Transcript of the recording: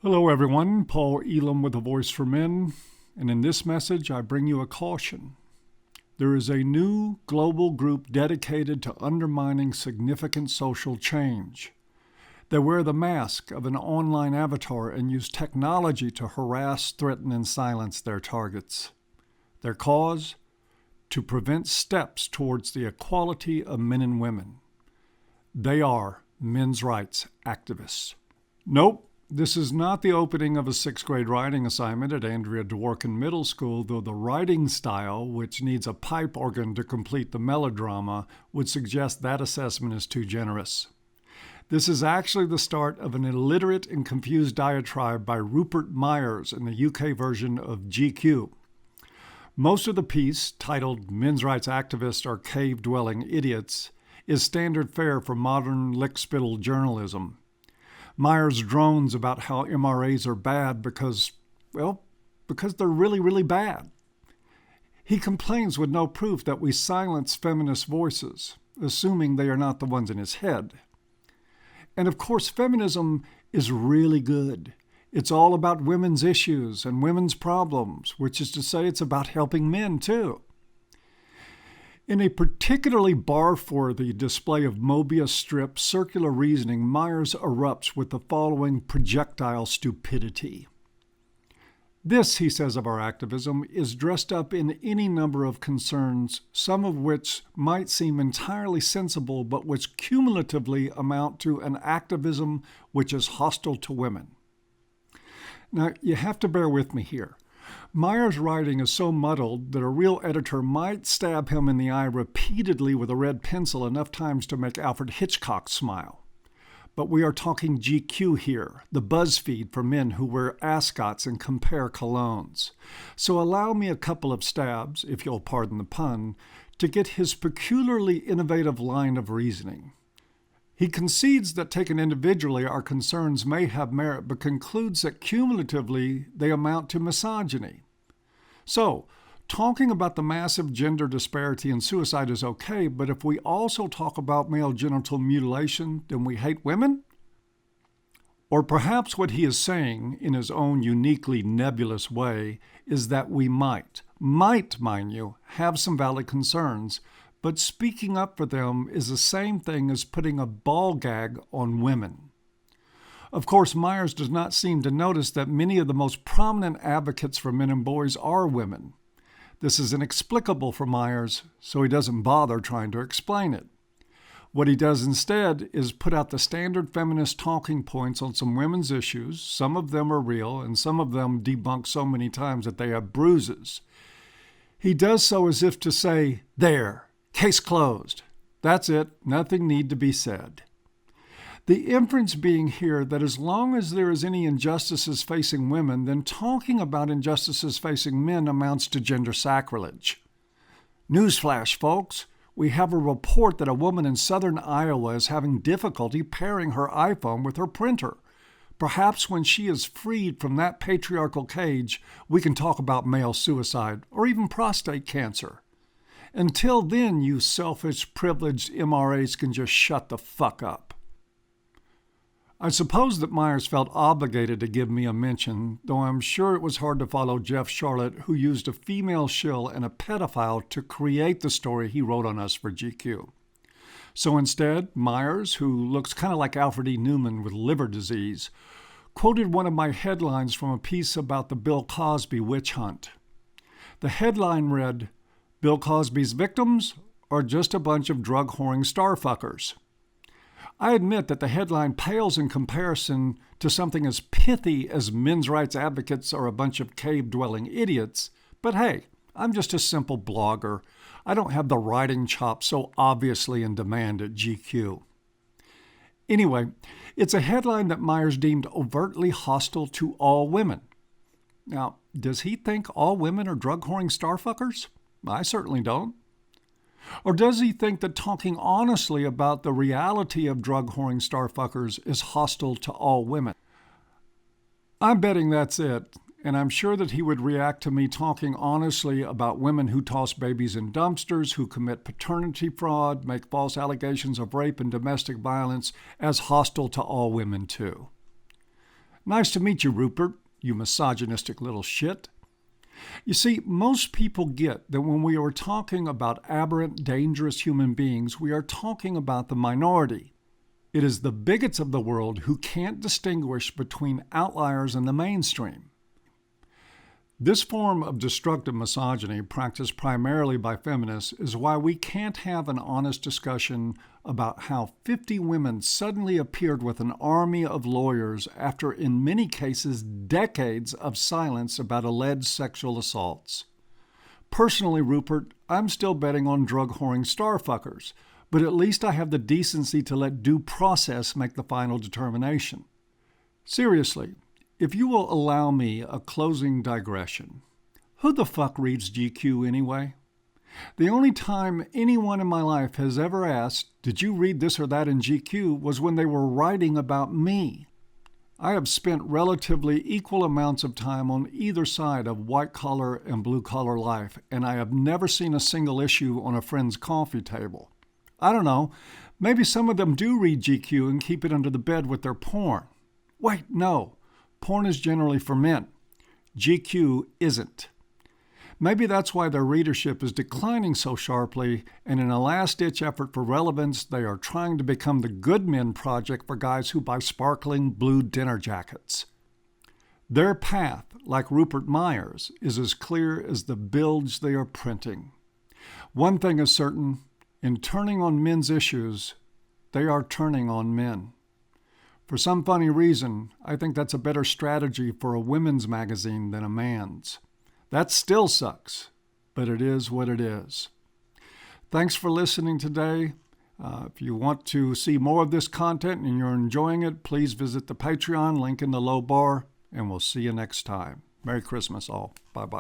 Hello, everyone. Paul Elam with A Voice for Men, and in this message, I bring you a caution. There is a new global group dedicated to undermining significant social change. They wear the mask of an online avatar and use technology to harass, threaten, and silence their targets. Their cause? To prevent steps towards the equality of men and women. They are men's rights activists. Nope. This is not the opening of a sixth grade writing assignment at Andrea Dworkin Middle School, though the writing style, which needs a pipe organ to complete the melodrama, would suggest that assessment is too generous. This is actually the start of an illiterate and confused diatribe by Rupert Myers in the UK version of GQ. Most of the piece, titled Men's Rights Activists Are Cave-Dwelling Idiots, is standard fare for modern lickspittle journalism. Myers drones about how MRAs are bad because they're really, really bad. He complains with no proof that we silence feminist voices, assuming they are not the ones in his head. And of course, feminism is really good. It's all about women's issues and women's problems, which is to say it's about helping men too. In a particularly barf-worthy display of Mobius strip circular reasoning, Myers erupts with the following projectile stupidity. This, he says of our activism, is dressed up in any number of concerns, some of which might seem entirely sensible, but which cumulatively amount to an activism which is hostile to women. Now, you have to bear with me here. Myers' writing is so muddled that a real editor might stab him in the eye repeatedly with a red pencil enough times to make Alfred Hitchcock smile. But we are talking GQ here, the BuzzFeed for men who wear ascots and compare colognes. So allow me a couple of stabs, if you'll pardon the pun, to get his peculiarly innovative line of reasoning. He concedes that taken individually our concerns may have merit, but concludes that cumulatively they amount to misogyny. So, talking about the massive gender disparity in suicide is okay, but if we also talk about male genital mutilation, then we hate women? Or perhaps what he is saying, in his own uniquely nebulous way, is that we might, mind you, have some valid concerns, but speaking up for them is the same thing as putting a ball gag on women. Of course, Myers does not seem to notice that many of the most prominent advocates for men and boys are women. This is inexplicable for Myers, so he doesn't bother trying to explain it. What he does instead is put out the standard feminist talking points on some women's issues. Some of them are real, and some of them debunked so many times that they have bruises. He does so as if to say, there, case closed. That's it, nothing need to be said. The inference being here that as long as there is any injustices facing women, then talking about injustices facing men amounts to gender sacrilege. Newsflash, folks. We have a report that a woman in southern Iowa is having difficulty pairing her iPhone with her printer. Perhaps when she is freed from that patriarchal cage, we can talk about male suicide or even prostate cancer. Until then, you selfish, privileged MRAs can just shut the fuck up. I suppose that Myers felt obligated to give me a mention, though I'm sure it was hard to follow Jeff Charlotte, who used a female shill and a pedophile to create the story he wrote on us for GQ. So instead, Myers, who looks kind of like Alfred E. Newman with liver disease, quoted one of my headlines from a piece about the Bill Cosby witch hunt. The headline read, "Bill Cosby's victims are just a bunch of drug-whoring starfuckers." I admit that the headline pales in comparison to something as pithy as men's rights advocates are a bunch of cave-dwelling idiots, but hey, I'm just a simple blogger. I don't have the writing chops so obviously in demand at GQ. Anyway, it's a headline that Myers deemed overtly hostile to all women. Now, does he think all women are drug-whoring starfuckers? I certainly don't. Or does he think that talking honestly about the reality of drug-whoring starfuckers is hostile to all women? I'm betting that's it, and I'm sure that he would react to me talking honestly about women who toss babies in dumpsters, who commit paternity fraud, make false allegations of rape and domestic violence as hostile to all women too. Nice to meet you, Rupert, you misogynistic little shit. You see, most people get that when we are talking about aberrant, dangerous human beings, we are talking about the minority. It is the bigots of the world who can't distinguish between outliers and the mainstream. This form of destructive misogyny, practiced primarily by feminists, is why we can't have an honest discussion about how 50 women suddenly appeared with an army of lawyers after, in many cases, decades of silence about alleged sexual assaults. Personally, Rupert, I'm still betting on drug-whoring starfuckers, but at least I have the decency to let due process make the final determination. Seriously, if you will allow me a closing digression, who the fuck reads GQ anyway? The only time anyone in my life has ever asked, did you read this or that in GQ, was when they were writing about me. I have spent relatively equal amounts of time on either side of white-collar and blue-collar life, and I have never seen a single issue on a friend's coffee table. I don't know, maybe some of them do read GQ and keep it under the bed with their porn. Wait, no. Porn is generally for men. GQ isn't. Maybe that's why their readership is declining so sharply, and in a last-ditch effort for relevance, they are trying to become the Good Men Project for guys who buy sparkling blue dinner jackets. Their path, like Rupert Meyer's, is as clear as the bilge they are printing. One thing is certain, in turning on men's issues, they are turning on men. For some funny reason, I think that's a better strategy for a women's magazine than a man's. That still sucks, but it is what it is. Thanks for listening today. If you want to see more of this content and you're enjoying it, please visit the Patreon, link in the low bar, and we'll see you next time. Merry Christmas all. Bye-bye.